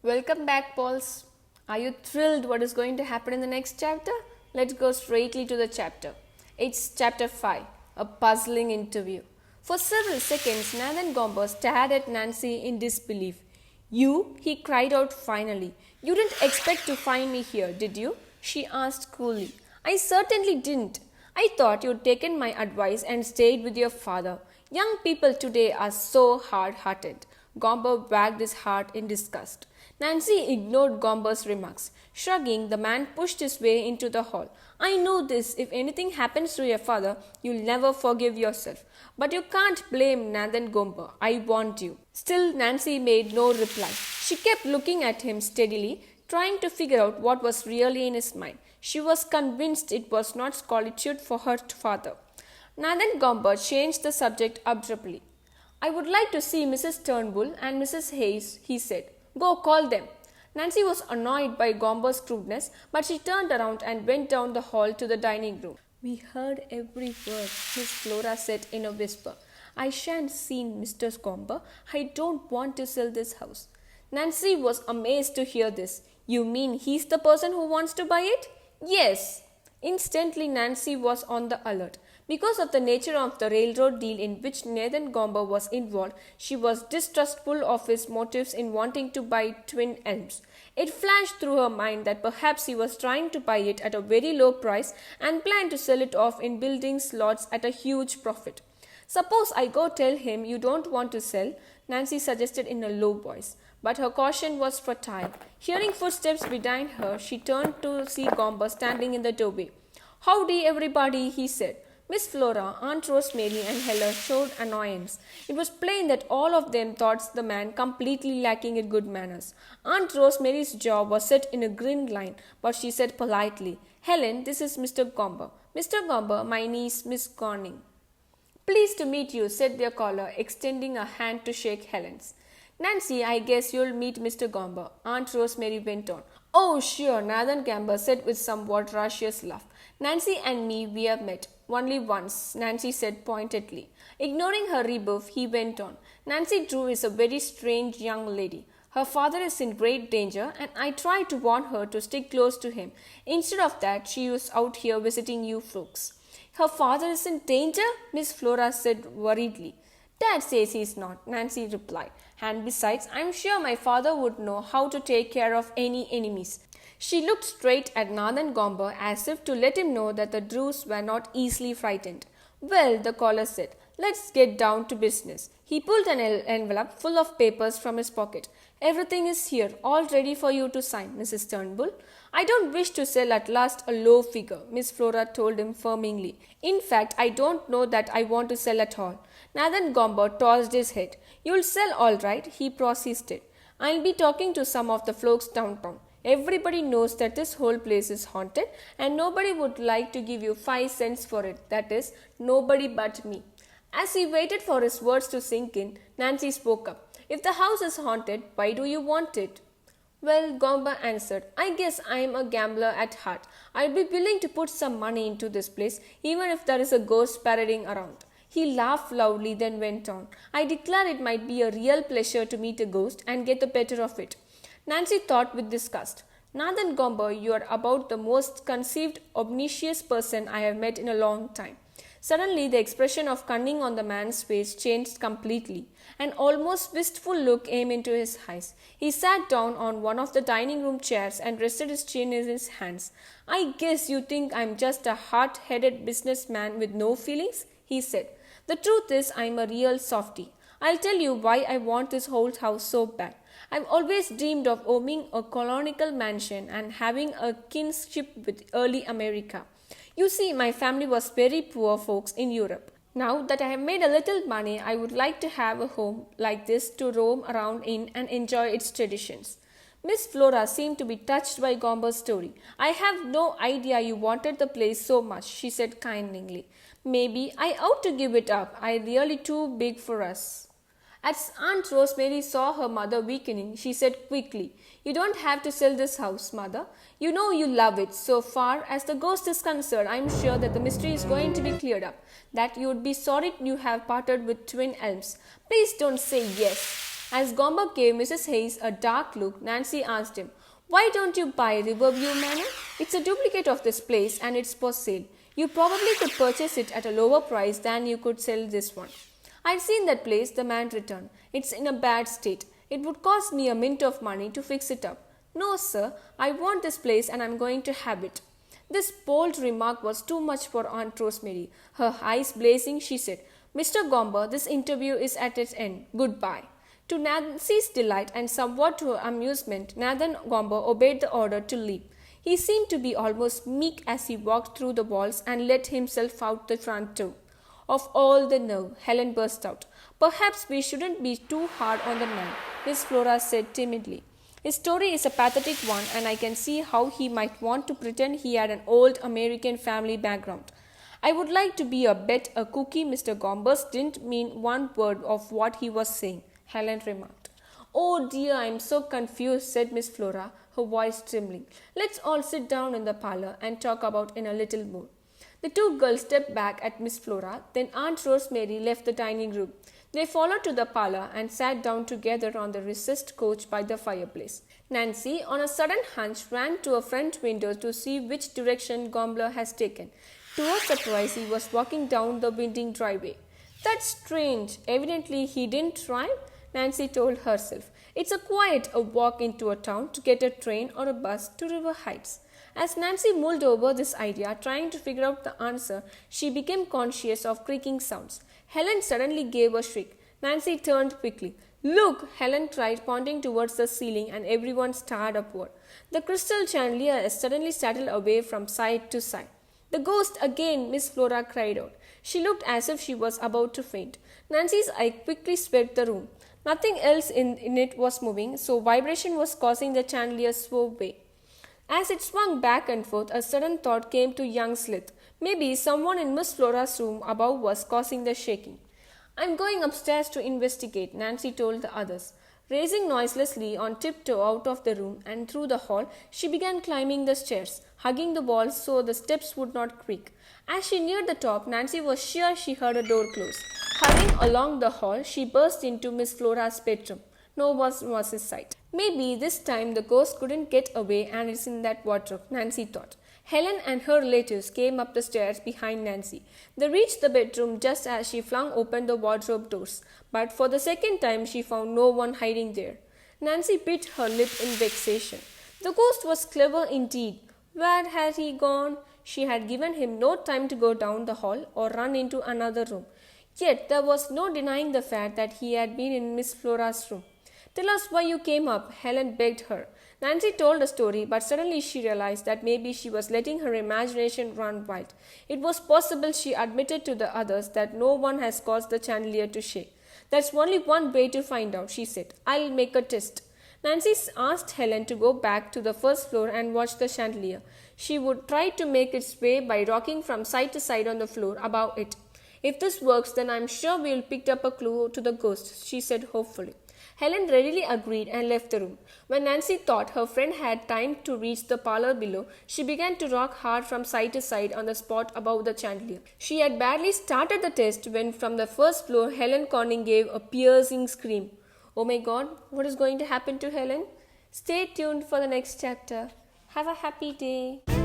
Welcome back, Pauls. Are you thrilled what is going to happen in the next chapter? Let's go straightly to the chapter. It's chapter 5, a puzzling interview. For several seconds, Nathan Gomber stared at Nancy in disbelief. You? He cried out finally. You didn't expect to find me here, did you? She asked coolly. I certainly didn't. I thought you'd taken my advice and stayed with your father. Young people today are so hard-hearted. Gomber wagged his head in disgust. Nancy ignored Gomber's remarks. Shrugging, the man pushed his way into the hall. I know this. If anything happens to your father, you'll never forgive yourself. But you can't blame Nathan Gomber. I want you. Still, Nancy made no reply. She kept looking at him steadily, trying to figure out what was really in his mind. She was convinced it was not solitude for her father. Nathan Gomber changed the subject abruptly. I would like to see Mrs. Turnbull and Mrs. Hayes, he said. Go call them. Nancy was annoyed by Gomber's crudeness, but she turned around and went down the hall to the dining room. We heard every word, Miss Flora said in a whisper. I shan't see Mr. Gomber. I don't want to sell this house. Nancy was amazed to hear this. You mean he's the person who wants to buy it? Yes. Instantly, Nancy was on the alert. Because of the nature of the railroad deal in which Nathan Gomber was involved, she was distrustful of his motives in wanting to buy Twin Elms. It flashed through her mind that perhaps he was trying to buy it at a very low price and planned to sell it off in building slots at a huge profit. Suppose I go tell him you don't want to sell, Nancy suggested in a low voice. But her caution was futile. Hearing footsteps behind her, she turned to see Gomber standing in the doorway. Howdy, everybody, he said. Miss Flora, Aunt Rosemary, and Heller showed annoyance. It was plain that all of them thought the man completely lacking in good manners. Aunt Rosemary's jaw was set in a grim line, but she said politely, Helen, this is Mr. Gomber. Mr. Gomber, my niece, Miss Corning. Pleased to meet you, said their caller, extending a hand to shake Helen's. Nancy, I guess you'll meet Mr. Gomber, Aunt Rosemary went on. Oh, sure, Nathan Gomber said with somewhat raucous laugh. Nancy and me, we have met. Only once, Nancy said pointedly. Ignoring her rebuff, he went on. Nancy Drew is a very strange young lady. Her father is in great danger, and I tried to warn her to stick close to him. Instead of that, she was out here visiting you folks. Her father is in danger? Miss Flora said worriedly. Dad says he's not, Nancy replied. And besides, I'm sure my father would know how to take care of any enemies. She looked straight at Nathan Gomber as if to let him know that the Drews were not easily frightened. Well, the caller said, let's get down to business. He pulled an envelope full of papers from his pocket. Everything is here, all ready for you to sign, Mrs. Turnbull. I don't wish to sell at last a low figure, Miss Flora told him firmly. In fact, I don't know that I want to sell at all. Nathan Gomber tossed his head. You'll sell all right, he persisted. I'll be talking to some of the folks downtown. Everybody knows that this whole place is haunted and nobody would like to give you 5 cents for it. That is, nobody but me. As he waited for his words to sink in, Nancy spoke up. If the house is haunted, why do you want it? Well, Gomber answered, I guess I am a gambler at heart. I'd be willing to put some money into this place, even if there is a ghost parading around. He laughed loudly, then went on. I declare it might be a real pleasure to meet a ghost and get the better of it. Nancy thought with disgust. Nathan Gomber, you are about the most conceived, obnoxious person I have met in a long time. Suddenly, the expression of cunning on the man's face changed completely. An almost wistful look came into his eyes. He sat down on one of the dining room chairs and rested his chin in his hands. I guess you think I'm just a hard-headed businessman with no feelings, he said. The truth is, I'm a real softy. I'll tell you why I want this whole house so bad. I've always dreamed of owning a colonial mansion and having a kinship with early America. You see, my family was very poor folks in Europe. Now that I have made a little money, I would like to have a home like this to roam around in and enjoy its traditions. Miss Flora seemed to be touched by Gomber's story. I have no idea you wanted the place so much, she said kindly. Maybe I ought to give it up. I'm really too big for us. As Aunt Rosemary saw her mother weakening, she said quickly, You don't have to sell this house, Mother. You know you love it. So far as the ghost is concerned, I'm sure that the mystery is going to be cleared up. That you would be sorry you have parted with Twin Elms. Please don't say yes. As Gomber gave Mrs. Hayes a dark look, Nancy asked him, "Why don't you buy Riverview Manor? It's a duplicate of this place and it's for sale. You probably could purchase it at a lower price than you could sell this one." "I've seen that place," the man returned. "It's in a bad state. It would cost me a mint of money to fix it up." "No, sir, I want this place and I'm going to have it." This bold remark was too much for Aunt Rosemary. Her eyes blazing, she said, "Mr. Gomber, this interview is at its end. Goodbye." To Nancy's delight and somewhat to her amusement, Nathan Gomber obeyed the order to leave. He seemed to be almost meek as he walked through the walls and let himself out the front door. "Of all the nerve," Helen burst out. "Perhaps we shouldn't be too hard on the man," Miss Flora said timidly. "His story is a pathetic one, and I can see how he might want to pretend he had an old American family background. I would like to be a bet a cookie Mr. Gombers didn't mean one word of what he was saying," Helen remarked. "Oh dear, I'm so confused," said Miss Flora, her voice trembling. "Let's all sit down in the parlor and talk about it a little more." The two girls stepped back at Miss Flora, then Aunt Rosemary left the dining room. They followed to the parlor and sat down together on the recessed couch by the fireplace. Nancy, on a sudden hunch, ran to a front window to see which direction Gomber has taken. To her surprise, he was walking down the winding driveway. "That's strange. Evidently he didn't drive," Nancy told herself. "It's a quiet walk into a town to get a train or a bus to River Heights." As Nancy mulled over this idea, trying to figure out the answer, she became conscious of creaking sounds. Helen suddenly gave a shriek. Nancy turned quickly. "Look!" Helen cried, pointing towards the ceiling, and everyone stared upward. The crystal chandelier suddenly settled away from side to side. "The ghost again!" Miss Flora cried out. She looked as if she was about to faint. Nancy's eye quickly swept the room. Nothing else in it was moving, so vibration was causing the chandelier to sway. As it swung back and forth, a sudden thought came to young Slith. Maybe someone in Miss Flora's room above was causing the shaking. "I'm going upstairs to investigate," Nancy told the others. Raising noiselessly on tiptoe out of the room and through the hall, she began climbing the stairs, hugging the walls so the steps would not creak. As she neared the top, Nancy was sure she heard a door close. Hurrying along the hall, she burst into Miss Flora's bedroom. No one was in sight. "Maybe this time the ghost couldn't get away and it's in that wardrobe," Nancy thought. Helen and her relatives came up the stairs behind Nancy. They reached the bedroom just as she flung open the wardrobe doors, but for the second time she found no one hiding there. Nancy bit her lip in vexation. The ghost was clever indeed. Where had he gone? She had given him no time to go down the hall or run into another room. Yet there was no denying the fact that he had been in Miss Flora's room. "Tell us why you came up," Helen begged her. Nancy told a story, but suddenly she realized that maybe she was letting her imagination run wild. It was possible, she admitted to the others, that no one has caused the chandelier to shake. "There's only one way to find out," she said. "I'll make a test." Nancy asked Helen to go back to the first floor and watch the chandelier. She would try to make its way by rocking from side to side on the floor above it. "If this works, then I'm sure we'll pick up a clue to the ghost," she said hopefully. Helen readily agreed and left the room. When Nancy thought her friend had time to reach the parlor below, she began to rock hard from side to side on the spot above the chandelier. She had barely started the test when from the first floor Helen Conning gave a piercing scream. Oh my God, what is going to happen to Helen? Stay tuned for the next chapter. Have a happy day.